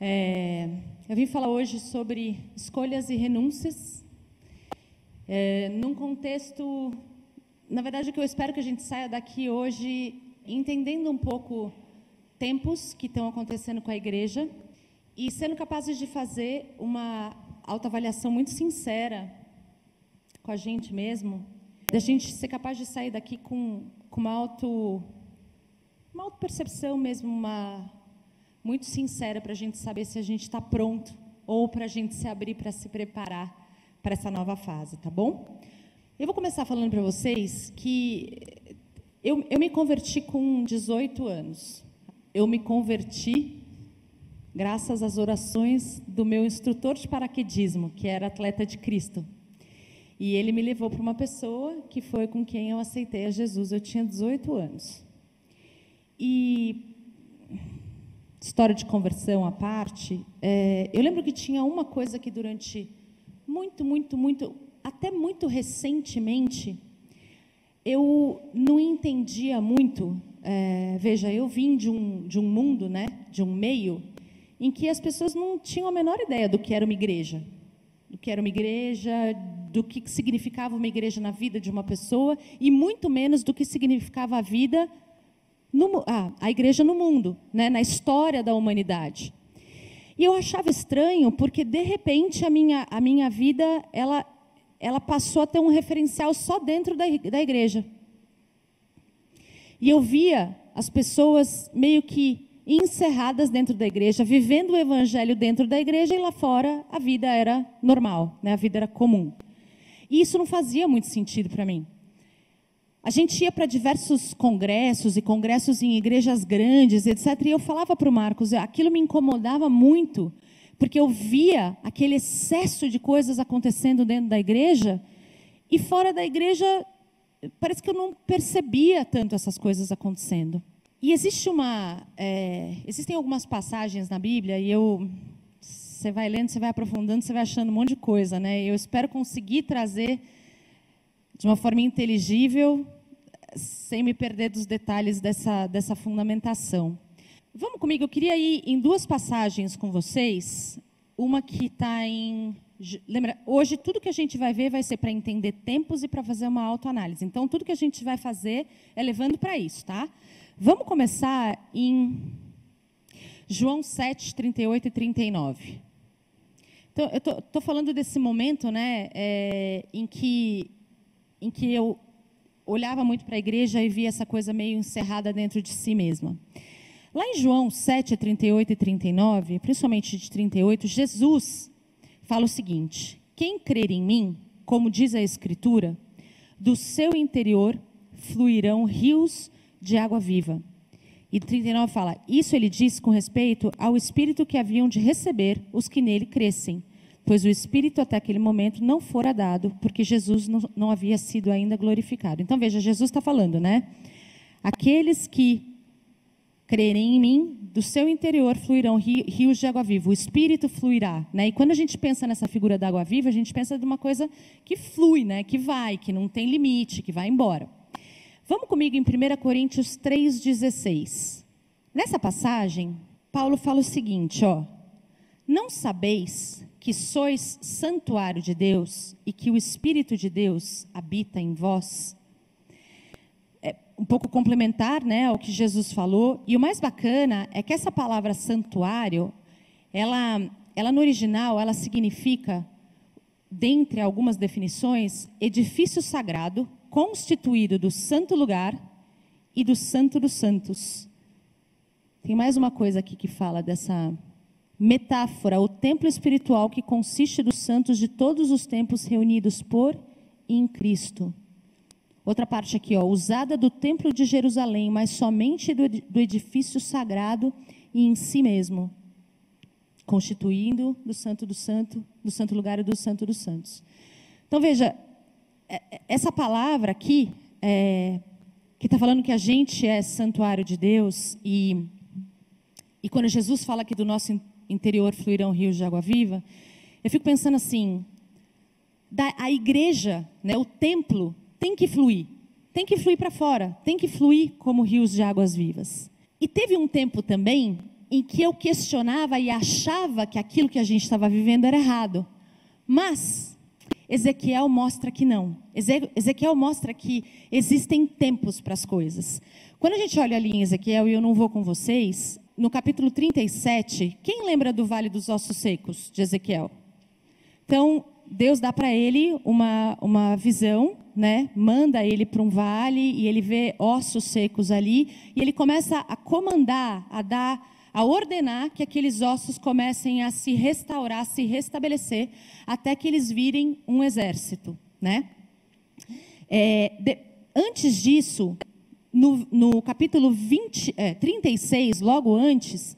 Eu vim falar hoje sobre escolhas e renúncias, num contexto, na verdade, que eu espero que a gente saia daqui hoje entendendo um pouco tempos que estão acontecendo com a igreja e sendo capazes de fazer uma autoavaliação muito sincera com a gente mesmo, da gente ser capaz de sair daqui com uma autopercepção mesmo, muito sincera, para a gente saber se a gente está pronto ou para a gente se abrir para se preparar para essa nova fase, tá bom? Eu vou começar falando para vocês que eu me converti com 18 anos. Eu me converti graças às orações do meu instrutor de paraquedismo, que era atleta de Cristo. E ele me levou para uma pessoa que foi com quem eu aceitei a Jesus. Eu tinha 18 anos. E, história de conversão à parte, eu lembro que tinha uma coisa que durante até muito recentemente, eu não entendia muito. Veja, eu vim de um mundo, né, de um meio, em que as pessoas não tinham a menor ideia do que era uma igreja. Do que significava uma igreja na vida de uma pessoa, e muito menos do que significava a igreja no mundo, né, na história da humanidade. E eu achava estranho, porque, de repente, a minha vida, ela passou a ter um referencial só dentro da igreja. E eu via as pessoas meio que encerradas dentro da igreja, vivendo o evangelho dentro da igreja, e lá fora a vida era normal, né? A vida era comum. E isso não fazia muito sentido para mim. A gente ia para diversos congressos, e congressos em igrejas grandes, etc. E eu falava para o Marcos, aquilo me incomodava muito, porque eu via aquele excesso de coisas acontecendo dentro da igreja, e fora da igreja, parece que eu não percebia tanto essas coisas acontecendo. E existem algumas passagens na Bíblia, e você vai lendo, você vai aprofundando, você vai achando um monte de coisa, né? Eu espero conseguir trazer de uma forma inteligível, sem me perder dos detalhes dessa fundamentação. Vamos comigo, eu queria ir em duas passagens com vocês. Uma que está em... Lembra, hoje tudo que a gente vai ver vai ser para entender tempos e para fazer uma autoanálise. Então, tudo que a gente vai fazer é levando para isso, tá? Vamos começar em João 7, 38 e 39. Então, eu estou falando desse momento, né, em que eu olhava muito para a igreja e via essa coisa meio encerrada dentro de si mesma. Lá em João 7, 38 e 39, principalmente de 38, Jesus fala o seguinte: quem crer em mim, como diz a Escritura, do seu interior fluirão rios de água viva. E 39 fala, isso ele diz com respeito ao Espírito que haviam de receber os que nele crescem, pois o Espírito até aquele momento não fora dado, porque Jesus não havia sido ainda glorificado. Então veja, Jesus está falando, né? Aqueles que crerem em mim, do seu interior fluirão rios de água viva, o Espírito fluirá, né? E quando a gente pensa nessa figura da água viva, a gente pensa de uma coisa que flui, né? Que vai, que não tem limite, que vai embora. Vamos comigo em 1 Coríntios 3,16. Nessa passagem, Paulo fala o seguinte, não sabeis que sois santuário de Deus e que o Espírito de Deus habita em vós? É um pouco complementar, né, ao que Jesus falou. E o mais bacana é que essa palavra santuário, ela no original, ela significa, dentre algumas definições, edifício sagrado, constituído do santo lugar e do santo dos santos. Tem mais uma coisa aqui que fala dessa metáfora, o templo espiritual que consiste dos santos de todos os tempos reunidos por e em Cristo. Outra parte aqui, usada do templo de Jerusalém, mas somente do edifício sagrado e em si mesmo, constituindo do santo lugar e do santo dos santos. Então veja, essa palavra aqui, que está falando que a gente é santuário de Deus, e quando Jesus fala que do nosso interior fluirão rios de água viva, eu fico pensando assim, a igreja, né, o templo, tem que fluir para fora, tem que fluir como rios de águas vivas. E teve um tempo também em que eu questionava e achava que aquilo que a gente estava vivendo era errado. Mas Ezequiel mostra que não. Ezequiel mostra que existem tempos para as coisas. Quando a gente olha ali em Ezequiel, e eu não vou com vocês, no capítulo 37, quem lembra do Vale dos Ossos Secos de Ezequiel? Então, Deus dá para ele uma visão, né? Manda ele para um vale e ele vê ossos secos ali, e ele começa a comandar, a ordenar que aqueles ossos comecem a se restaurar, a se restabelecer, até que eles virem um exército, né? Antes disso, no capítulo 36, logo antes,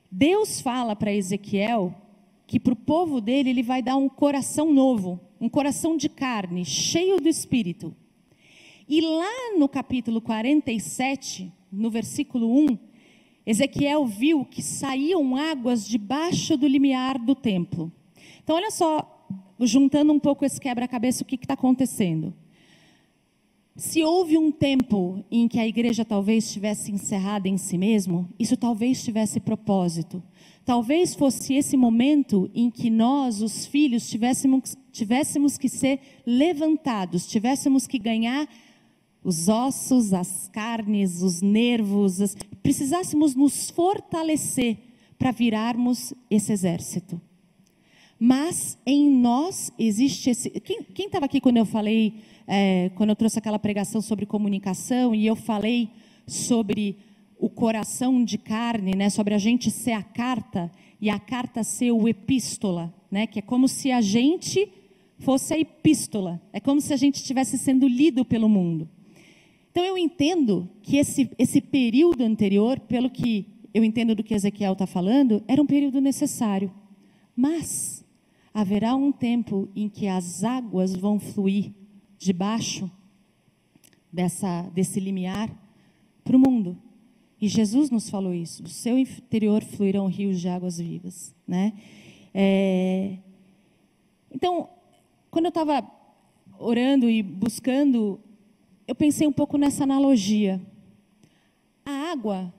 Deus fala para Ezequiel que para o povo dele ele vai dar um coração novo, um coração de carne, cheio do Espírito. E lá no capítulo 47, no versículo 1, Ezequiel viu que saíam águas debaixo do limiar do templo. Então, olha só, juntando um pouco esse quebra-cabeça, o que está acontecendo? Se houve um tempo em que a igreja talvez estivesse encerrada em si mesmo, isso talvez tivesse propósito. Talvez fosse esse momento em que nós, os filhos, tivéssemos que ser levantados, tivéssemos que ganhar os ossos, as carnes, os nervos, precisássemos nos fortalecer para virarmos esse exército. Mas em nós existe esse... Quem estava aqui quando eu falei, quando eu trouxe aquela pregação sobre comunicação e eu falei sobre o coração de carne, né, sobre a gente ser a carta e a carta ser o epístola, né, que é como se a gente fosse a epístola, é como se a gente estivesse sendo lido pelo mundo. Então eu entendo que esse período anterior, pelo que eu entendo do que Ezequiel está falando, era um período necessário. Mas haverá um tempo em que as águas vão fluir debaixo desse limiar para o mundo. E Jesus nos falou isso, do seu interior fluirão rios de águas vivas, né? Então, quando eu estava orando e buscando, eu pensei um pouco nessa analogia. A água,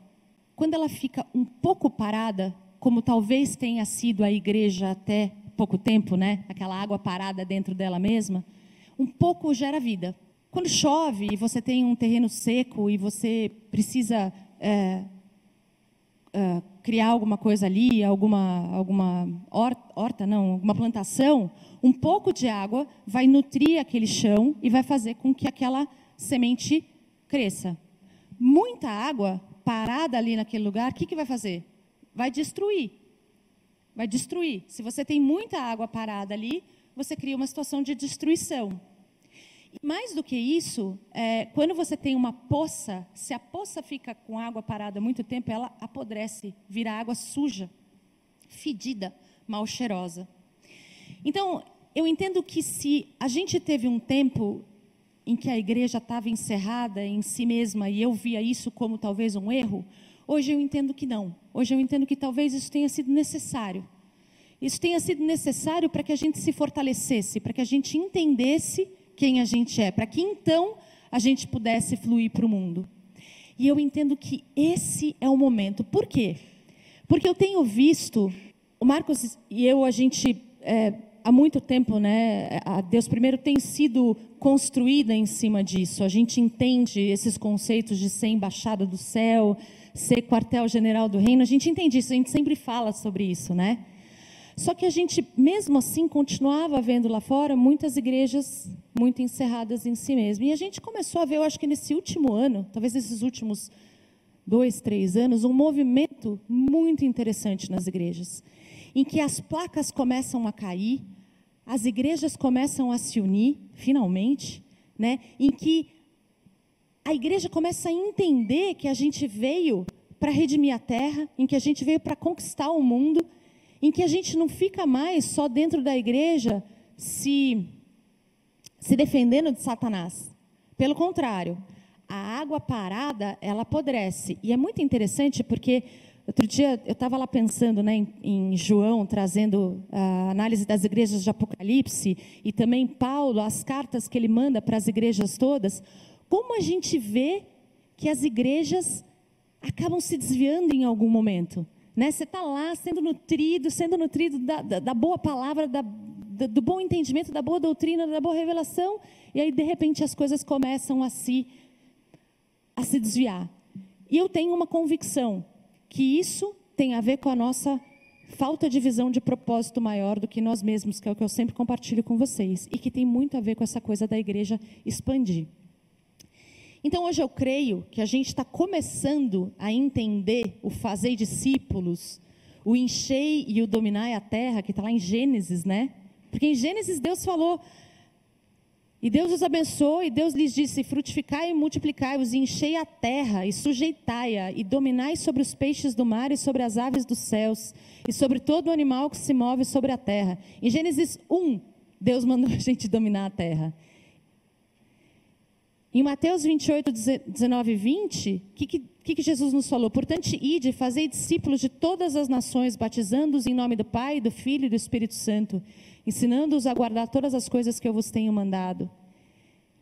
quando ela fica um pouco parada, como talvez tenha sido a igreja até pouco tempo, né? Aquela água parada dentro dela mesma, um pouco gera vida. Quando chove e você tem um terreno seco e você precisa criar alguma coisa ali, alguma horta, não, alguma plantação, um pouco de água vai nutrir aquele chão e vai fazer com que aquela semente cresça. Muita água parada ali naquele lugar, o que vai fazer? Vai destruir. Vai destruir. Se você tem muita água parada ali, você cria uma situação de destruição. E mais do que isso, quando você tem uma poça, se a poça fica com água parada há muito tempo, ela apodrece, vira água suja, fedida, mal cheirosa. Então, eu entendo que se a gente teve um tempo em que a igreja estava encerrada em si mesma, e eu via isso como talvez um erro, hoje eu entendo que não. Hoje eu entendo que talvez isso tenha sido necessário. Isso tenha sido necessário para que a gente se fortalecesse, para que a gente entendesse quem a gente é, para que então a gente pudesse fluir para o mundo. E eu entendo que esse é o momento. Por quê? Porque eu tenho visto, o Marcos e eu, a gente, há muito tempo, né, a Deus Primeiro tem sido construída em cima disso. A gente entende esses conceitos de ser embaixada do céu, ser quartel-general do reino, a gente entende isso, a gente sempre fala sobre isso, né? Só que a gente, mesmo assim, continuava vendo lá fora muitas igrejas muito encerradas em si mesmas. E a gente começou a ver, eu acho que nesse último ano, talvez nesses últimos 2, 3 anos, um movimento muito interessante nas igrejas, em que as placas começam a cair, as igrejas começam a se unir, finalmente, né? Em que a igreja começa a entender que a gente veio para redimir a terra, em que a gente veio para conquistar o mundo, em que a gente não fica mais só dentro da igreja se defendendo de Satanás. Pelo contrário, a água parada, ela apodrece. E é muito interessante porque outro dia eu estava lá pensando, né, em João, trazendo a análise das igrejas de Apocalipse, e também Paulo, as cartas que ele manda para as igrejas todas, como a gente vê que as igrejas acabam se desviando em algum momento. né? Você está lá sendo nutrido da boa palavra, do bom entendimento, da boa doutrina, da boa revelação, e aí de repente as coisas começam a se desviar. E eu tenho uma convicção que isso tem a ver com a nossa falta de visão de propósito maior do que nós mesmos, que é o que eu sempre compartilho com vocês, e que tem muito a ver com essa coisa da igreja expandir. Então, hoje eu creio que a gente está começando a entender o fazer discípulos, o enchei e o dominai a terra, que está lá em Gênesis, né? Porque em Gênesis Deus falou, e Deus os abençoou, e Deus lhes disse, frutificai e multiplicai-vos, e enchei a terra, e sujeitai-a, e dominai sobre os peixes do mar, e sobre as aves dos céus, e sobre todo o animal que se move sobre a terra. Em Gênesis 1, Deus mandou a gente dominar a terra. Em Mateus 28, 19 e 20, o que Jesus nos falou? Portanto, ide e fazei discípulos de todas as nações, batizando-os em nome do Pai, do Filho e do Espírito Santo, ensinando-os a guardar todas as coisas que eu vos tenho mandado.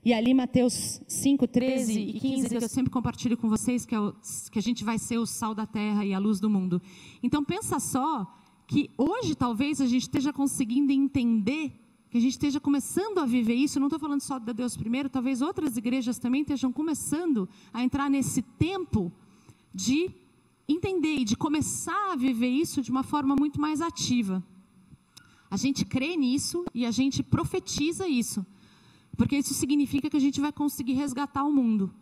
E ali Mateus 5, 13 e 15, que eu sempre compartilho com vocês, que a gente vai ser o sal da terra e a luz do mundo. Então pensa só que hoje talvez a gente esteja conseguindo entender, que a gente esteja começando a viver isso. Não estou falando só da Deus Primeiro, talvez outras igrejas também estejam começando a entrar nesse tempo de entender e de começar a viver isso de uma forma muito mais ativa. A gente crê nisso e a gente profetiza isso, porque isso significa que a gente vai conseguir resgatar o mundo,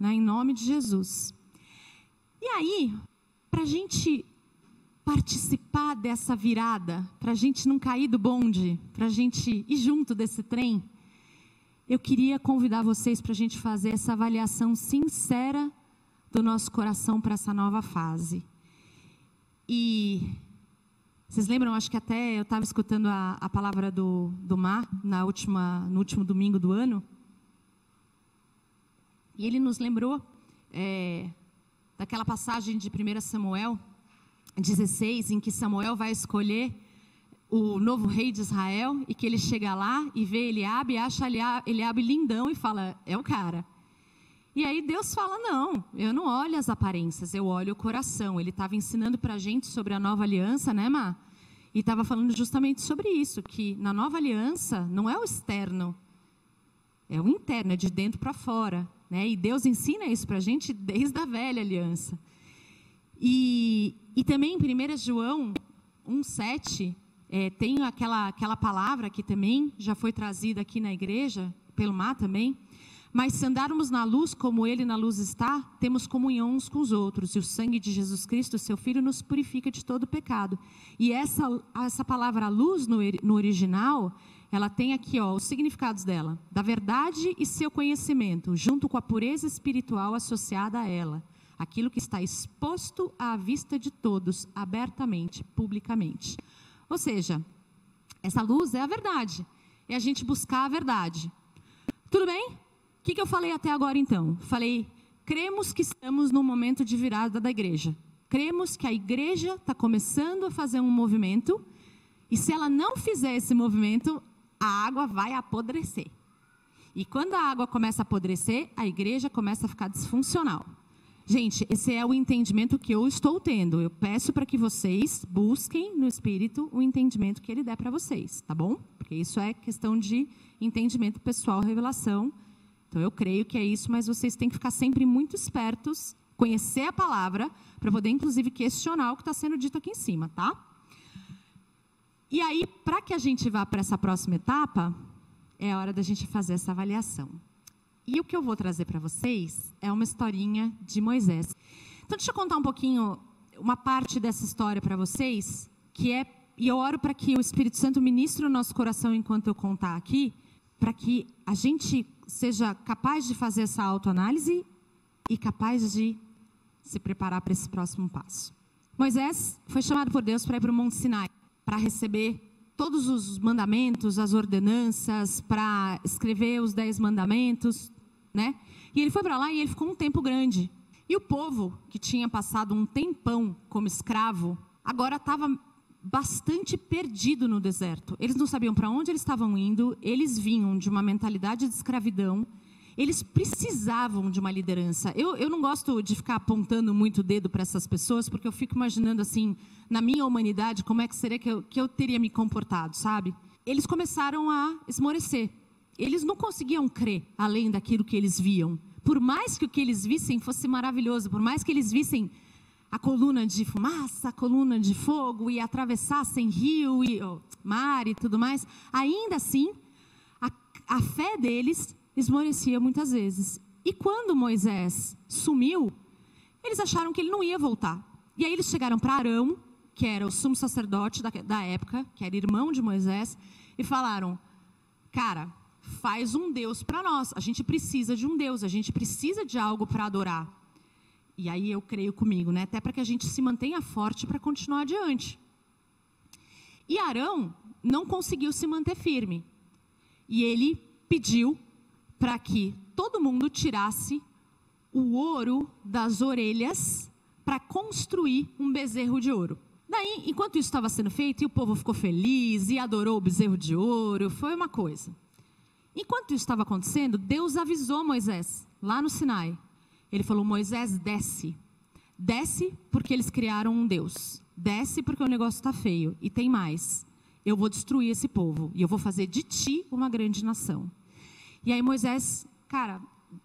né, em nome de Jesus. E aí, para a gente participar dessa virada, para a gente não cair do bonde, para a gente ir junto desse trem, eu queria convidar vocês para a gente fazer essa avaliação sincera do nosso coração para essa nova fase. E vocês lembram, acho que até eu estava escutando a palavra do Mar no último domingo do ano, e ele nos lembrou daquela passagem de 1 Samuel 16, em que Samuel vai escolher o novo rei de Israel, e que ele chega lá e vê Eliabe, acha Eliabe lindão e fala, é o cara. E aí Deus fala, não, eu não olho as aparências, eu olho o coração. Ele estava ensinando para a gente sobre a nova aliança, né, Má? E estava falando justamente sobre isso, que na nova aliança não é o externo, é o interno, é de dentro para fora, né? E Deus ensina isso para a gente desde a velha aliança. E também em 1 João 1,7, tem aquela palavra que também já foi trazida aqui na igreja, pelo Má também. Mas se andarmos na luz, como Ele na luz está, temos comunhão uns com os outros. E o sangue de Jesus Cristo, seu Filho, nos purifica de todo pecado. E essa palavra luz no original, ela tem aqui os significados dela. Da verdade e seu conhecimento, junto com a pureza espiritual associada a ela. Aquilo que está exposto à vista de todos, abertamente, publicamente. Ou seja, essa luz é a verdade. É a gente buscar a verdade. Tudo bem? O que eu falei até agora, então? Falei, cremos que estamos num momento de virada da igreja. Cremos que a igreja está começando a fazer um movimento, e se ela não fizer esse movimento, a água vai apodrecer. E quando a água começa a apodrecer, a igreja começa a ficar disfuncional. Gente, esse é o entendimento que eu estou tendo. Eu peço para que vocês busquem no Espírito o entendimento que Ele der para vocês, tá bom? Porque isso é questão de entendimento pessoal, revelação. Então, eu creio que é isso, mas vocês têm que ficar sempre muito espertos, conhecer a palavra, para poder, inclusive, questionar o que está sendo dito aqui em cima, tá? E aí, para que a gente vá para essa próxima etapa, é a hora da gente fazer essa avaliação. E o que eu vou trazer para vocês é uma historinha de Moisés. Então, deixa eu contar um pouquinho, uma parte dessa história para vocês, e eu oro para que o Espírito Santo ministre o nosso coração enquanto eu contar aqui, para que a gente seja capaz de fazer essa autoanálise e capaz de se preparar para esse próximo passo. Moisés foi chamado por Deus para ir para o Monte Sinai, para receber todos os mandamentos, as ordenanças, para escrever os 10 mandamentos, né? E ele foi para lá e ele ficou um tempo grande. E o povo, que tinha passado um tempão como escravo, agora estava bastante perdido no deserto. Eles não sabiam para onde eles estavam indo, eles vinham de uma mentalidade de escravidão, Eles precisavam de uma liderança. Eu não gosto de ficar apontando muito o dedo para essas pessoas, porque eu fico imaginando assim, na minha humanidade, como é que seria que eu teria me comportado, sabe? Eles começaram a esmorecer. Eles não conseguiam crer além daquilo que eles viam. Por mais que o que eles vissem fosse maravilhoso, por mais que eles vissem a coluna de fumaça, a coluna de fogo, e atravessassem rio e mar e tudo mais, ainda assim, a fé deles esmorecia muitas vezes. E quando Moisés sumiu, eles acharam que ele não ia voltar. E aí eles chegaram para Arão, que era o sumo sacerdote da época, que era irmão de Moisés, e falaram: cara, faz um Deus para nós, a gente precisa de um Deus, a gente precisa de algo para adorar. E aí eu creio comigo, né? Até para que a gente se mantenha forte para continuar adiante. E Arão não conseguiu se manter firme. E ele pediu para que todo mundo tirasse o ouro das orelhas para construir um bezerro de ouro. Daí, enquanto isso estava sendo feito, e o povo ficou feliz e adorou o bezerro de ouro, foi uma coisa. Enquanto isso estava acontecendo, Deus avisou Moisés, lá no Sinai. Ele falou: Moisés, desce. Desce porque eles criaram um Deus. Desce porque o negócio está feio. E tem mais. Eu vou destruir esse povo. E eu vou fazer de ti uma grande nação. E aí Moisés, cara,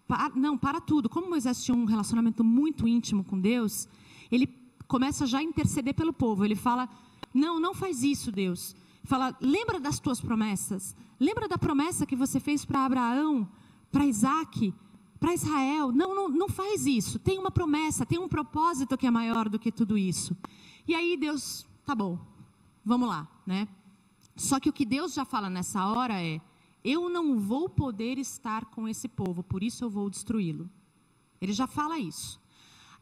para tudo. Como Moisés tinha um relacionamento muito íntimo com Deus, ele começa já a interceder pelo povo. Ele fala: não faz isso, Deus. Fala: lembra das tuas promessas. Lembra da promessa que você fez para Abraão, para Isaac, para Israel. Não faz isso. Tem uma promessa, tem um propósito que é maior do que tudo isso. E aí Deus, tá bom, vamos lá, né? Só que o que Deus já fala nessa hora é: eu não vou poder estar com esse povo, por isso eu vou destruí-lo. Ele já fala isso.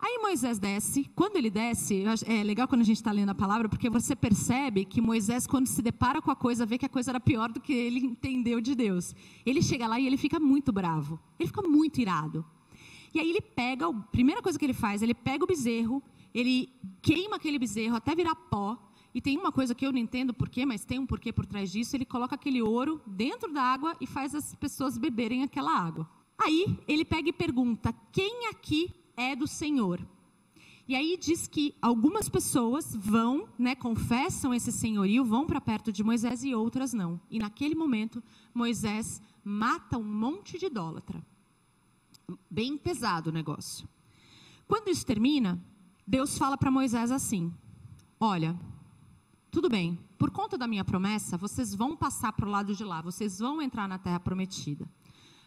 Aí Moisés desce. Quando ele desce, é legal quando a gente está lendo a palavra, porque você percebe que Moisés, quando se depara com a coisa, vê que a coisa era pior do que ele entendeu de Deus. Ele chega lá e ele fica muito bravo, ele fica muito irado. E aí ele pega, a primeira coisa que ele faz, ele pega o bezerro, ele queima aquele bezerro até virar pó. E tem uma coisa que eu não entendo porquê, mas tem um porquê por trás disso. Ele coloca aquele ouro dentro da água e faz as pessoas beberem aquela água. Aí ele pega e pergunta: quem aqui é do Senhor? E aí diz que algumas pessoas vão, né, confessam esse senhorio, vão para perto de Moisés, e outras não. E naquele momento Moisés mata um monte de idólatra. Bem pesado o negócio. Quando isso termina, Deus fala para Moisés assim: olha, tudo bem, por conta da minha promessa, vocês vão passar para o lado de lá, vocês vão entrar na terra prometida.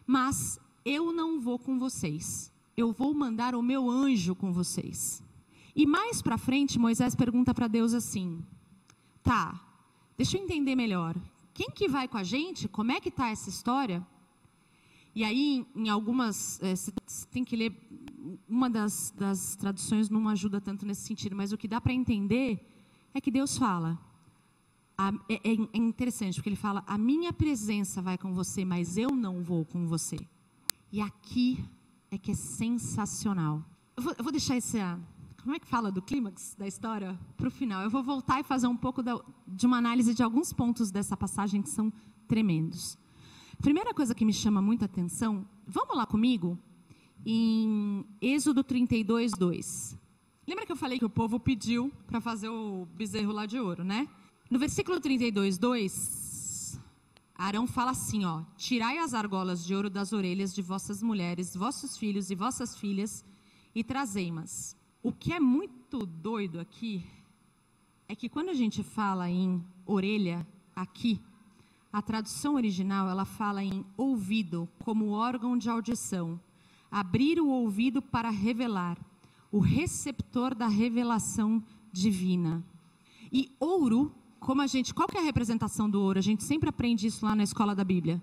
Mas eu não vou com vocês. Eu vou mandar o meu anjo com vocês. E mais para frente, Moisés pergunta para Deus assim: tá, deixa eu entender melhor. Quem que vai com a gente? Como é que está essa história? E aí, em algumas, você tem que ler, uma das traduções não ajuda tanto nesse sentido, mas o que dá para entender é que Deus fala, é interessante, porque ele fala: a minha presença vai com você, mas eu não vou com você. E aqui é que é sensacional. Eu vou deixar esse, como é que fala do clímax da história, para o final. Eu vou voltar e fazer um pouco de uma análise de alguns pontos dessa passagem que são tremendos. Primeira coisa que me chama muita atenção, vamos lá comigo, em Êxodo 32, 2. Lembra que eu falei que o povo pediu para fazer o bezerro lá de ouro, né? No versículo 32, 2, Arão fala assim, ó: tirai as argolas de ouro das orelhas de vossas mulheres, vossos filhos e vossas filhas, e trazei-mas. O que é muito doido aqui, é que quando a gente fala em orelha, aqui, a tradução original, ela fala em ouvido, como órgão de audição. Abrir o ouvido para revelar. O receptor da revelação divina. E ouro, como qual que é a representação do ouro? A gente sempre aprende isso lá na escola da Bíblia.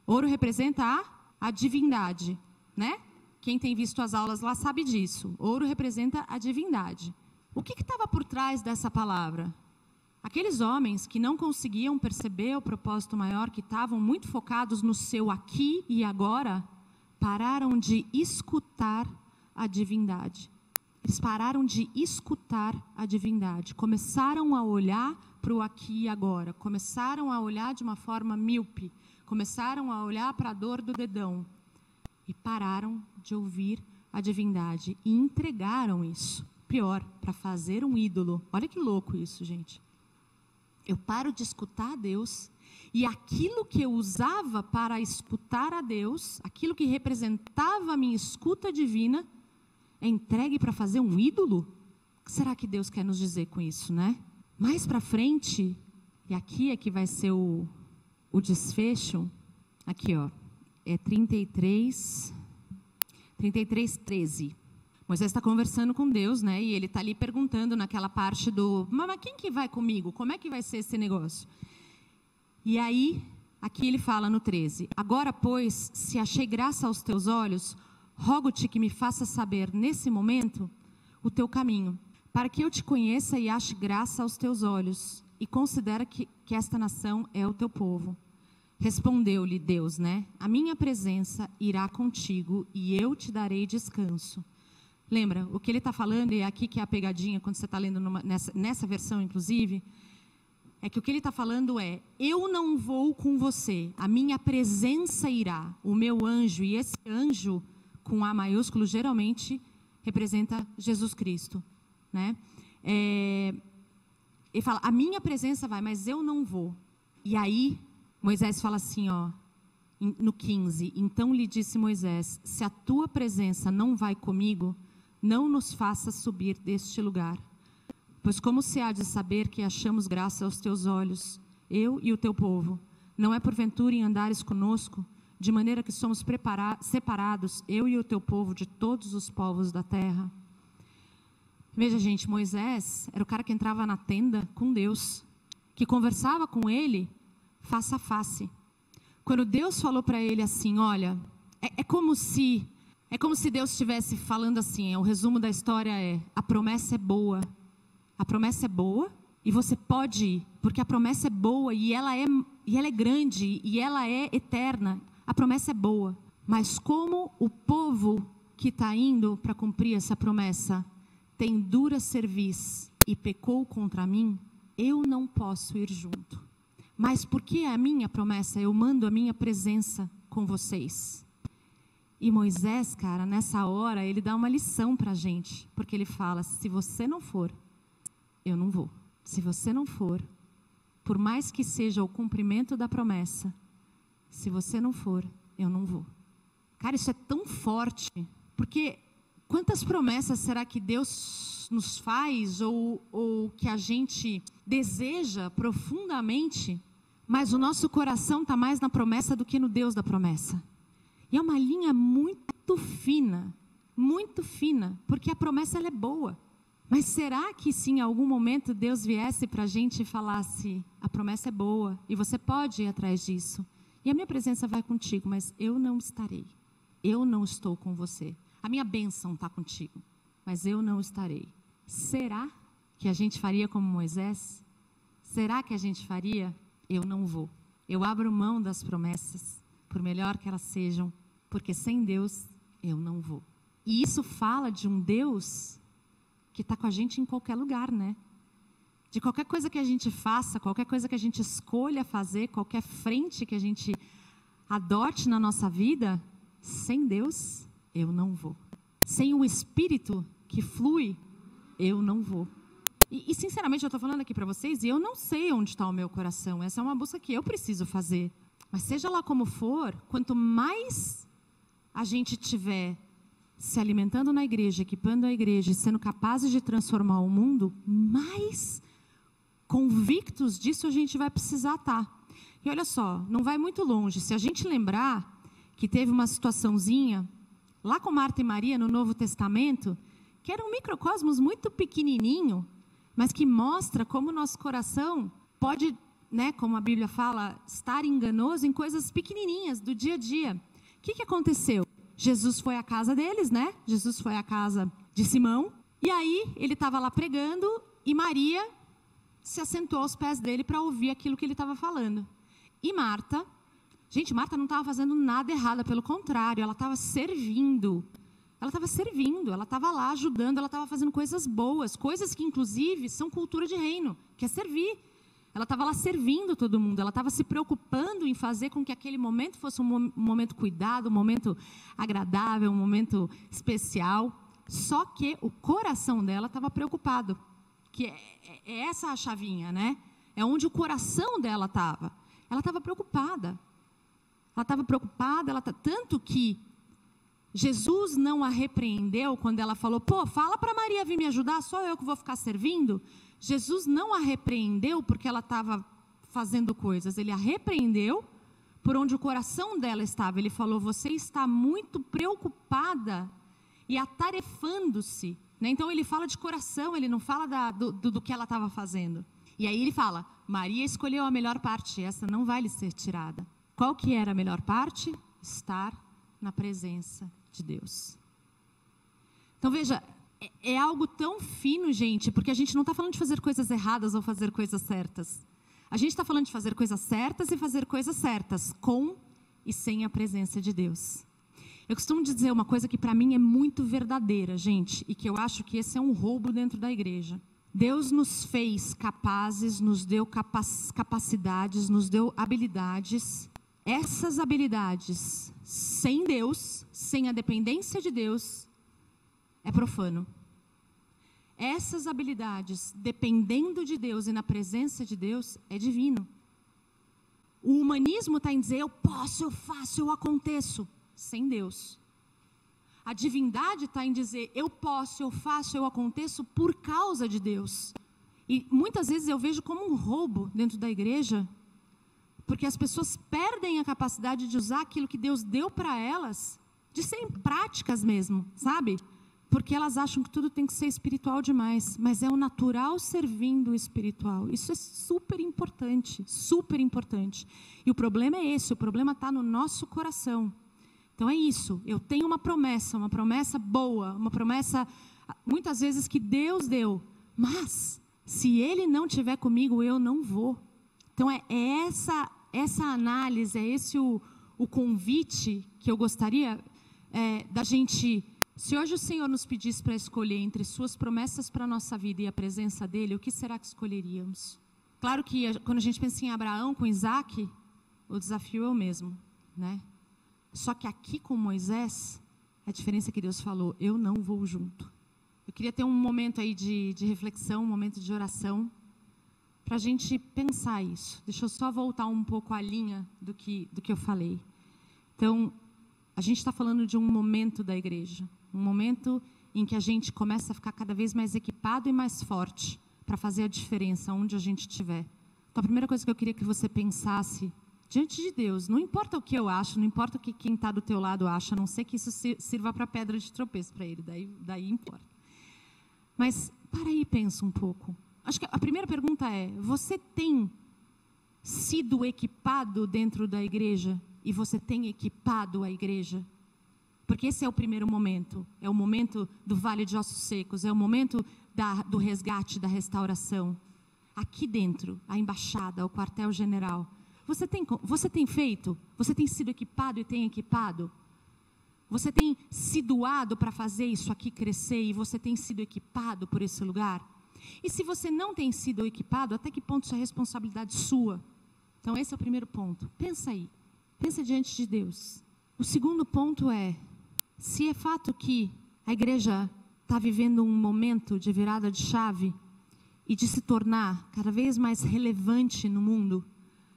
Ouro representa a divindade, né? Quem tem visto as aulas lá sabe disso. Ouro representa a divindade. O que estava por trás dessa palavra? Aqueles homens que não conseguiam perceber o propósito maior, que estavam muito focados no seu aqui e agora, pararam de escutar a divindade. Eles pararam de escutar a divindade. Começaram a olhar para o aqui e agora. Começaram a olhar de uma forma míope. Começaram a olhar para a dor do dedão. e pararam de ouvir a divindade e entregaram isso. Pior, para fazer um ídolo. Olha que louco isso, gente. Eu paro de escutar a Deus e aquilo que eu usava para escutar a Deus, aquilo que representava a minha escuta divina, é entregue para fazer um ídolo? O que será que Deus quer nos dizer com isso, né? Mais para frente, e aqui é que vai ser o desfecho, aqui ó, é 33:13. Moisés está conversando com Deus, né? E ele está ali perguntando naquela parte mas quem que vai comigo? Como é que vai ser esse negócio? E aí, aqui ele fala no 13: agora, pois, se achei graça aos teus olhos, rogo-te que me faças saber, nesse momento, o teu caminho, para que eu te conheça e ache graça aos teus olhos, e considera que esta nação é o teu povo. Respondeu-lhe Deus, né? A minha presença irá contigo, e eu te darei descanso. Lembra, o que ele está falando, e é aqui que é a pegadinha, quando você está lendo nessa versão, inclusive, é que o que ele está falando é: eu não vou com você, a minha presença irá, o meu anjo, e esse anjo, com A maiúsculo, geralmente representa Jesus Cristo, né? Ele fala, a minha presença vai, mas eu não vou. E aí, Moisés fala assim, ó, no 15, então lhe disse Moisés, se a tua presença não vai comigo, não nos faças subir deste lugar. Pois como se há de saber que achamos graça aos teus olhos, eu e o teu povo? Não é porventura em andares conosco, de maneira que somos separados, eu e o teu povo, de todos os povos da terra? Veja, gente, Moisés era o cara que entrava na tenda com Deus, que conversava com ele face a face. Quando Deus falou para ele assim, olha, é como se Deus estivesse falando assim, o resumo da história é, a promessa é boa e você pode ir, porque a promessa é boa e ela é grande e ela é eterna, a promessa é boa, mas como o povo que está indo para cumprir essa promessa tem dura cerviz e pecou contra mim, eu não posso ir junto. Mas porque é a minha promessa, eu mando a minha presença com vocês. E Moisés, cara, nessa hora, ele dá uma lição para a gente, porque ele fala, se você não for, eu não vou. Se você não for, por mais que seja o cumprimento da promessa, se você não for, eu não vou. Cara, isso é tão forte, porque quantas promessas será que Deus nos faz ou que a gente deseja profundamente, mas o nosso coração está mais na promessa do que no Deus da promessa? E é uma linha muito fina, porque a promessa ela é boa. Mas será que se em algum momento Deus viesse para a gente e falasse, a promessa é boa e você pode ir atrás disso, e a minha presença vai contigo, mas eu não estarei, eu não estou com você. A minha bênção está contigo, mas eu não estarei. Será que a gente faria como Moisés? Será que a gente faria? Eu não vou. Eu abro mão das promessas, por melhor que elas sejam, porque sem Deus eu não vou. E isso fala de um Deus que está com a gente em qualquer lugar, né? De qualquer coisa que a gente faça, qualquer coisa que a gente escolha fazer, qualquer frente que a gente adote na nossa vida, sem Deus eu não vou. Sem o Espírito que flui, eu não vou. E sinceramente, eu estou falando aqui para vocês, e eu não sei onde está o meu coração. Essa é uma busca que eu preciso fazer. Mas seja lá como for, quanto mais a gente tiver se alimentando na igreja, equipando a igreja e sendo capazes de transformar o mundo, mais convictos disso a gente vai precisar estar. E olha só, não vai muito longe. Se a gente lembrar que teve uma situaçãozinha lá com Marta e Maria no Novo Testamento, que era um microcosmos muito pequenininho, mas que mostra como o nosso coração pode, né, como a Bíblia fala, estar enganoso em coisas pequenininhas do dia a dia. O que aconteceu? Jesus foi à casa deles, né? Jesus foi à casa de Simão, e aí ele estava lá pregando, e Maria se assentou aos pés dele para ouvir aquilo que ele estava falando. E Marta, gente, Marta não estava fazendo nada errado, pelo contrário, ela estava servindo. Ela estava lá ajudando, ela estava fazendo coisas boas, coisas que inclusive são cultura de reino, que é servir. Ela estava lá servindo todo mundo, ela estava se preocupando em fazer com que aquele momento fosse um momento cuidado, um momento agradável, um momento especial. Só que o coração dela estava preocupado, que é essa a chavinha, né? É onde o coração dela estava. Ela estava preocupada. Tanto que Jesus não a repreendeu quando ela falou, fala para Maria vir me ajudar, só eu que vou ficar servindo. Jesus não a repreendeu porque ela estava fazendo coisas, ele a repreendeu por onde o coração dela estava. Ele falou, você está muito preocupada e atarefando-se, né? Então ele fala de coração, ele não fala do que ela estava fazendo. E aí ele fala, Maria escolheu a melhor parte, essa não vai lhe ser tirada. Qual que era a melhor parte? Estar na presença de Deus. Então veja, é algo tão fino, gente, porque a gente não está falando de fazer coisas erradas ou fazer coisas certas. A gente está falando de fazer coisas certas e fazer coisas certas, com e sem a presença de Deus. Eu costumo dizer uma coisa que para mim é muito verdadeira, gente, e que eu acho que esse é um roubo dentro da igreja. Deus nos fez capazes, nos deu capacidades, nos deu habilidades. Essas habilidades, sem Deus, sem a dependência de Deus, é profano. Essas habilidades, dependendo de Deus e na presença de Deus, é divino. O humanismo está em dizer, eu posso, eu faço, eu aconteço, sem Deus. A divindade está em dizer, eu posso, eu faço, eu aconteço por causa de Deus. E muitas vezes eu vejo como um roubo dentro da igreja, porque as pessoas perdem a capacidade de usar aquilo que Deus deu para elas, de serem práticas mesmo, sabe? Porque elas acham que tudo tem que ser espiritual demais, mas é o natural servindo o espiritual. Isso é super importante, super importante. E o problema é esse, o problema está no nosso coração. Então é isso, eu tenho uma promessa boa, uma promessa muitas vezes que Deus deu, mas se Ele não estiver comigo, eu não vou. Então é essa análise, é esse o convite que eu gostaria da gente. Se hoje o Senhor nos pedisse para escolher entre suas promessas para a nossa vida e a presença dEle, o que será que escolheríamos? Claro que quando a gente pensa em Abraão com Isaac, o desafio é o mesmo, né? Só que aqui com Moisés, a diferença é que Deus falou, eu não vou junto. Eu queria ter um momento aí de reflexão, um momento de oração, para a gente pensar isso. Deixa eu só voltar um pouco à linha do que eu falei. Então, a gente está falando de um momento da igreja, um momento em que a gente começa a ficar cada vez mais equipado e mais forte para fazer a diferença onde a gente estiver. Então, a primeira coisa que eu queria que você pensasse diante de Deus, não importa o que eu acho, não importa o que quem está do teu lado acha, a não ser que isso sirva para pedra de tropeço para ele, daí importa. Mas para aí e pensa um pouco. Acho que a primeira pergunta é, você tem sido equipado dentro da igreja e você tem equipado a igreja? Porque esse é o primeiro momento, é o momento do vale de ossos secos, é o momento do resgate, da restauração. Aqui dentro, a embaixada, o quartel-general. Você tem feito? Você tem sido equipado e tem equipado? Você tem se doado para fazer isso aqui crescer e você tem sido equipado por esse lugar? E se você não tem sido equipado, até que ponto isso é responsabilidade sua? Então esse é o primeiro ponto. Pensa aí. Pensa diante de Deus. O segundo ponto é, se é fato que a igreja está vivendo um momento de virada de chave e de se tornar cada vez mais relevante no mundo,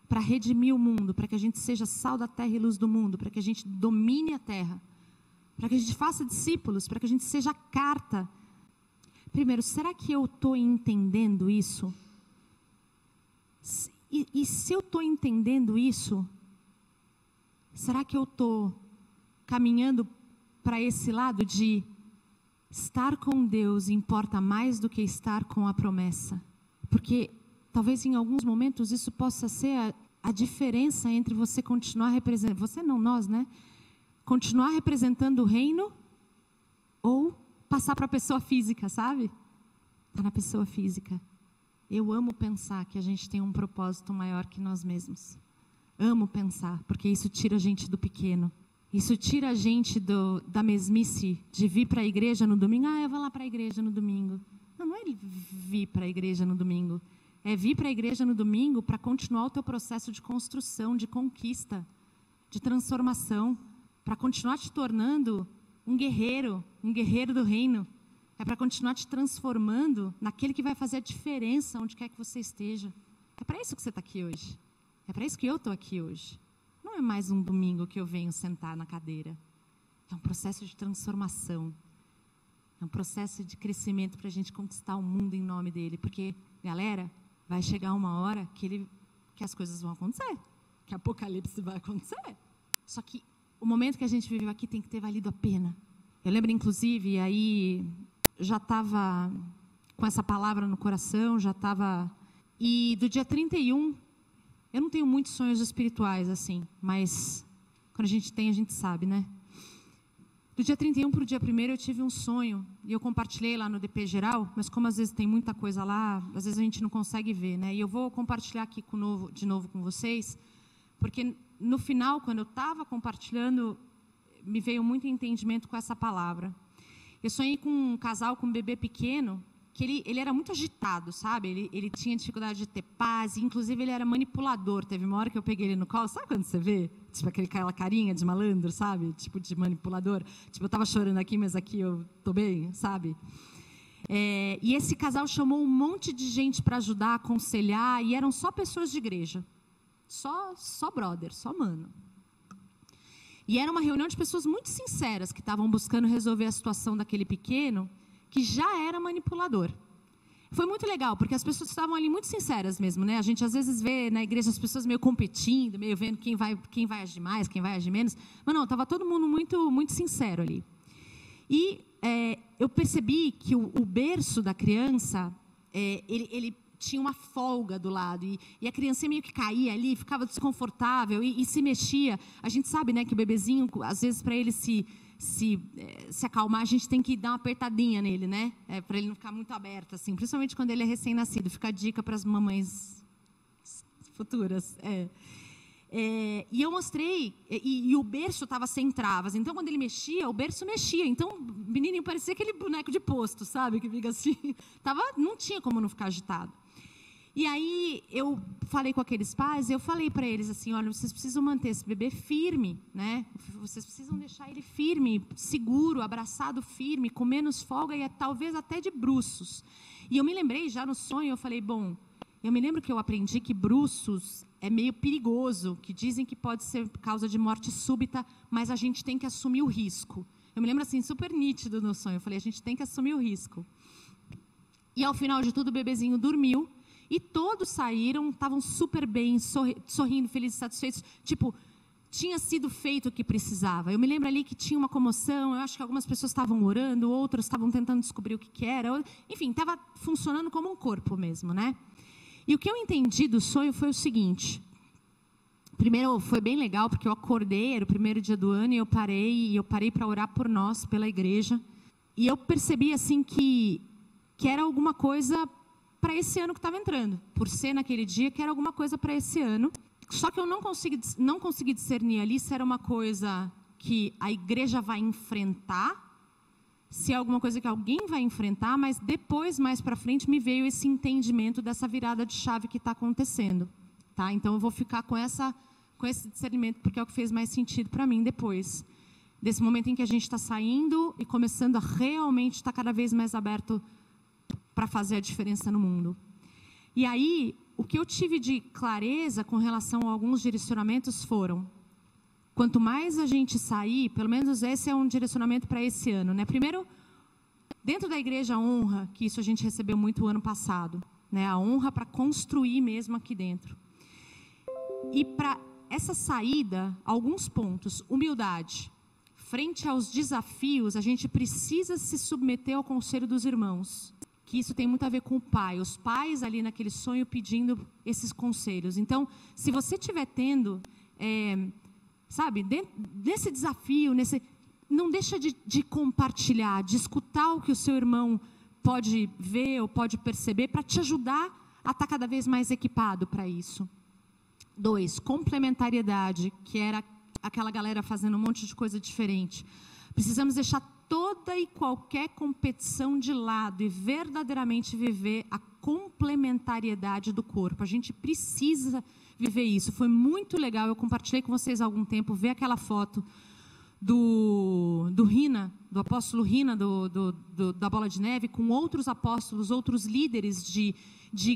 para redimir o mundo, para que a gente seja sal da terra e luz do mundo, para que a gente domine a terra, para que a gente faça discípulos, para que a gente seja carta. Primeiro, será que eu estou entendendo isso? E se eu estou entendendo isso, será que eu estou caminhando para esse lado de estar com Deus importa mais do que estar com a promessa? Porque talvez em alguns momentos isso possa ser a diferença entre você continuar representando, você não, nós, né? Continuar representando o reino ou passar para a pessoa física, sabe? Está na pessoa física. Eu amo pensar que a gente tem um propósito maior que nós mesmos. Amo pensar, porque isso tira a gente do pequeno. Isso tira a gente da mesmice de vir para a igreja no domingo. Eu vou lá para a igreja no domingo. Não é vir para a igreja no domingo. é vir para a igreja no domingo para continuar o teu processo de construção, de conquista, de transformação, para continuar te tornando um guerreiro do reino. É para continuar te transformando naquele que vai fazer a diferença onde quer que você esteja. É para isso que você está aqui hoje. É para isso que eu estou aqui hoje. Não é mais um domingo que eu venho sentar na cadeira. É um processo de transformação. É um processo de crescimento para a gente conquistar o mundo em nome dele. Porque, galera, vai chegar uma hora que as coisas vão acontecer. Que Apocalipse vai acontecer. Só que o momento que a gente viveu aqui tem que ter valido a pena. Eu lembro, inclusive, aí já estava com essa palavra no coração, já estava... E do dia 31, eu não tenho muitos sonhos espirituais, assim, mas quando a gente tem, a gente sabe, né? Do dia 31 para o dia 1º eu tive um sonho, e eu compartilhei lá no DP Geral, mas como às vezes tem muita coisa lá, às vezes a gente não consegue ver, né? E eu vou compartilhar aqui de novo com vocês, porque no final, quando eu estava compartilhando, me veio muito entendimento com essa palavra. Eu sonhei com um casal com um bebê pequeno, que ele era muito agitado, sabe? Ele tinha dificuldade de ter paz, e inclusive ele era manipulador. Teve uma hora que eu peguei ele no colo, sabe quando você vê? Tipo aquela carinha de malandro, sabe? Tipo de manipulador. Tipo, eu estava chorando aqui, mas aqui eu estou bem, sabe? E esse casal chamou um monte de gente para ajudar, aconselhar, e eram só pessoas de igreja. Só brother, só mano. E era uma reunião de pessoas muito sinceras, que estavam buscando resolver a situação daquele pequeno, que já era manipulador. Foi muito legal, porque as pessoas estavam ali muito sinceras mesmo, né? A gente às vezes vê na igreja as pessoas meio competindo, meio vendo quem vai agir mais, quem vai agir menos. Mas não, estava todo mundo muito sincero ali. E eu percebi que o berço da criança, ele tinha uma folga do lado, e a criança meio que caía ali, ficava desconfortável e se mexia. A gente sabe, né, que o bebezinho, às vezes, para ele se acalmar, a gente tem que dar uma apertadinha nele, né? Para ele não ficar muito aberto, assim, principalmente quando ele é recém-nascido. Fica a dica para as mamães futuras. E eu mostrei, e o berço estava sem travas, então quando ele mexia, o berço mexia, então o menininho parecia aquele boneco de posto, sabe, que fica assim, não tinha como não ficar agitado. E aí eu falei com aqueles pais, eu falei para eles assim, olha, vocês precisam manter esse bebê firme, né? Vocês precisam deixar ele firme, seguro, abraçado firme, com menos folga e talvez até de bruços. E eu me lembrei já no sonho, eu falei, bom, eu me lembro que eu aprendi que bruços é meio perigoso, que dizem que pode ser causa de morte súbita, mas a gente tem que assumir o risco. Eu me lembro assim, super nítido no sonho, eu falei, a gente tem que assumir o risco. E ao final de tudo o bebezinho dormiu, e todos saíram, estavam super bem, sorrindo, felizes, satisfeitos. Tipo, tinha sido feito o que precisava. Eu me lembro ali que tinha uma comoção, eu acho que algumas pessoas estavam orando, outras estavam tentando descobrir o que era. Enfim, estava funcionando como um corpo mesmo, né? E o que eu entendi do sonho foi o seguinte. Primeiro, foi bem legal, porque eu acordei, era o primeiro dia do ano, e eu parei para orar por nós, pela igreja. E eu percebi, assim, que era alguma coisa para esse ano que estava entrando, por ser naquele dia que era alguma coisa para esse ano. Só que eu não consegui discernir ali se era uma coisa que a igreja vai enfrentar, se é alguma coisa que alguém vai enfrentar, mas depois, mais para frente, me veio esse entendimento dessa virada de chave que está acontecendo. Tá? Então, eu vou ficar com esse discernimento, porque é o que fez mais sentido para mim depois. Desse momento em que a gente está saindo e começando a realmente estar cada vez mais aberto para fazer a diferença no mundo. E aí, o que eu tive de clareza com relação a alguns direcionamentos foram, quanto mais a gente sair, pelo menos esse é um direcionamento para esse ano, né? Primeiro, dentro da igreja, a honra, que isso a gente recebeu muito o ano passado, né? A honra para construir mesmo aqui dentro. E para essa saída, alguns pontos. Humildade. Frente aos desafios, a gente precisa se submeter ao conselho dos irmãos. Que isso tem muito a ver com o pai. Os pais ali naquele sonho pedindo esses conselhos. Então, se você estiver tendo, sabe, nesse desafio, não deixa de compartilhar, de escutar o que o seu irmão pode ver ou pode perceber para te ajudar a estar cada vez mais equipado para isso. 2, complementariedade, que era aquela galera fazendo um monte de coisa diferente. Precisamos deixar toda e qualquer competição de lado e verdadeiramente viver a complementariedade do corpo. A gente precisa viver isso. Foi muito legal, eu compartilhei com vocês há algum tempo, ver aquela foto do Rina, do apóstolo Rina, da Bola de Neve, com outros apóstolos, outros líderes de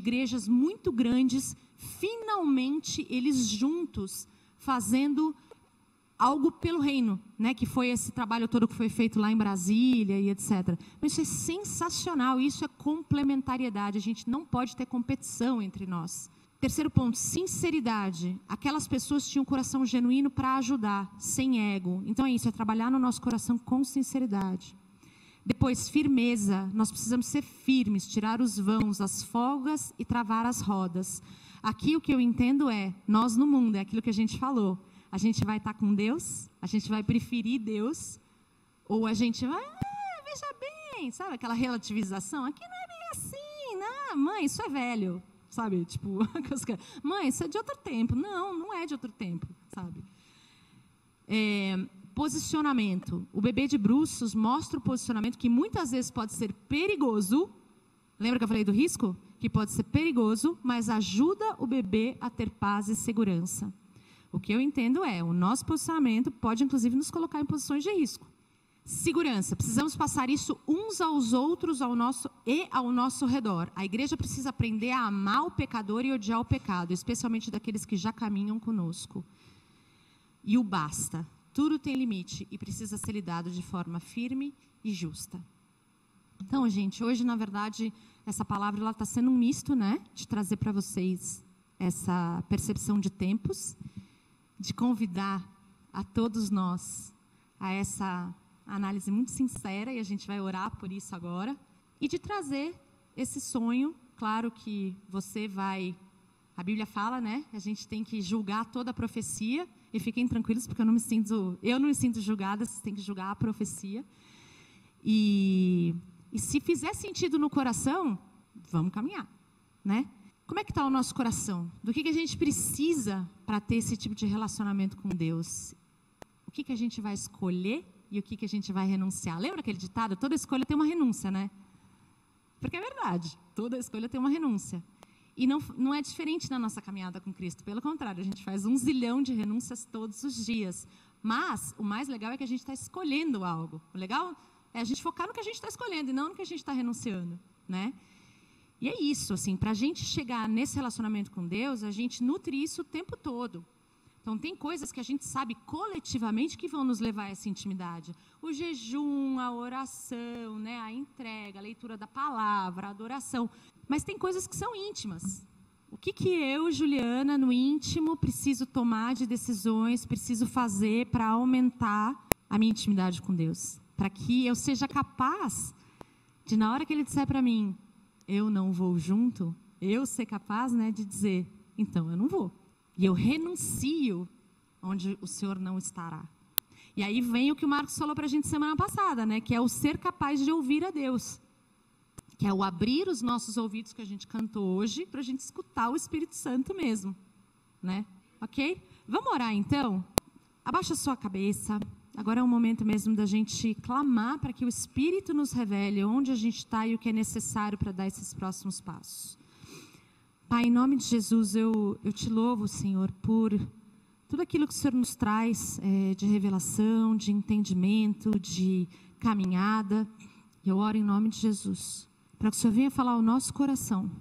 igrejas muito grandes, finalmente eles juntos fazendo algo pelo reino, né? Que foi esse trabalho todo que foi feito lá em Brasília e etc. Mas isso é sensacional, isso é complementariedade, a gente não pode ter competição entre nós. Terceiro ponto, sinceridade. Aquelas pessoas tinham um coração genuíno para ajudar, sem ego. Então é isso, é trabalhar no nosso coração com sinceridade. Depois, firmeza. Nós precisamos ser firmes, tirar os vãos, as folgas e travar as rodas. Aqui o que eu entendo é, nós no mundo, é aquilo que a gente falou. A gente vai estar com Deus, a gente vai preferir Deus, ou a gente vai, veja bem, sabe aquela relativização? Aqui não é bem assim, não, mãe, isso é velho, sabe? Tipo, mãe, isso é de outro tempo. Não, não é de outro tempo, sabe? Posicionamento. O bebê de bruços mostra o posicionamento que muitas vezes pode ser perigoso. Lembra que eu falei do risco? Que pode ser perigoso, mas ajuda o bebê a ter paz e segurança. O que eu entendo é, o nosso posicionamento pode, inclusive, nos colocar em posições de risco. Segurança. Precisamos passar isso uns aos outros ao nosso redor. A igreja precisa aprender a amar o pecador e odiar o pecado, especialmente daqueles que já caminham conosco. E o basta. Tudo tem limite e precisa ser lidado de forma firme e justa. Então, gente, hoje, na verdade, essa palavra está sendo um misto, né? De trazer para vocês essa percepção de tempos, de convidar a todos nós a essa análise muito sincera, e a gente vai orar por isso agora, e de trazer esse sonho. Claro que você vai, a Bíblia fala, né? A gente tem que julgar toda a profecia, e fiquem tranquilos, porque eu não me sinto julgada, vocês têm que julgar a profecia. E se fizer sentido no coração, vamos caminhar, né? Como é que está o nosso coração? Do que a gente precisa para ter esse tipo de relacionamento com Deus? O que a gente vai escolher e o que a gente vai renunciar? Lembra aquele ditado? Toda escolha tem uma renúncia, né? Porque é verdade, toda escolha tem uma renúncia. E não é diferente na nossa caminhada com Cristo. Pelo contrário, a gente faz 1 zilhão de renúncias todos os dias. Mas o mais legal é que a gente está escolhendo algo. O legal é a gente focar no que a gente está escolhendo e não no que a gente está renunciando, né? E é isso, assim, para a gente chegar nesse relacionamento com Deus, a gente nutre isso o tempo todo. Então, tem coisas que a gente sabe coletivamente que vão nos levar a essa intimidade. O jejum, a oração, né, a entrega, a leitura da palavra, a adoração. Mas tem coisas que são íntimas. O que eu, Juliana, no íntimo, preciso tomar de decisões, preciso fazer para aumentar a minha intimidade com Deus? Para que eu seja capaz de, na hora que Ele disser para mim, eu não vou junto, eu ser capaz, né, de dizer, então eu não vou. E eu renuncio onde o Senhor não estará. E aí vem o que o Marcos falou para a gente semana passada, né, que é o ser capaz de ouvir a Deus. Que é o abrir os nossos ouvidos, que a gente cantou hoje, para a gente escutar o Espírito Santo mesmo. Né? Ok? Vamos orar então? Abaixa a sua cabeça. Agora é o momento mesmo da gente clamar para que o Espírito nos revele onde a gente está e o que é necessário para dar esses próximos passos. Pai, em nome de Jesus, eu te louvo, Senhor, por tudo aquilo que o Senhor nos traz de revelação, de entendimento, de caminhada. Eu oro em nome de Jesus, para que o Senhor venha falar ao nosso coração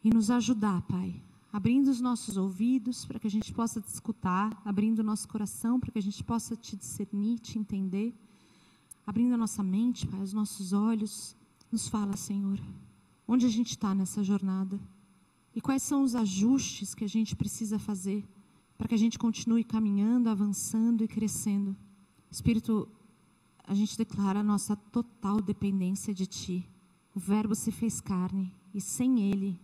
e nos ajudar, Pai. Abrindo os nossos ouvidos para que a gente possa te escutar, abrindo o nosso coração para que a gente possa te discernir, te entender, abrindo a nossa mente, Pai, os nossos olhos. Nos fala, Senhor, onde a gente está nessa jornada e quais são os ajustes que a gente precisa fazer para que a gente continue caminhando, avançando e crescendo. Espírito, a gente declara a nossa total dependência de Ti. O Verbo se fez carne e sem Ele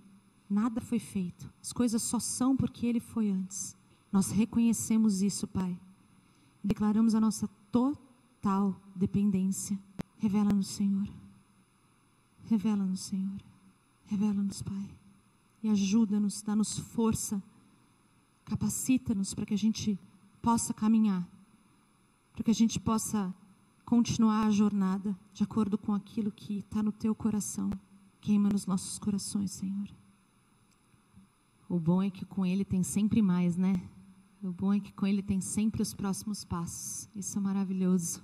nada foi feito. As coisas só são porque Ele foi antes. Nós reconhecemos isso, Pai. E declaramos a nossa total dependência. Revela-nos, Senhor. Revela-nos, Senhor. Revela-nos, Pai. E ajuda-nos, dá-nos força. Capacita-nos para que a gente possa caminhar. Para que a gente possa continuar a jornada de acordo com aquilo que está no Teu coração. queima nos nossos corações, Senhor. O bom é que com Ele tem sempre mais, né? O bom é que com Ele tem sempre os próximos passos. Isso é maravilhoso.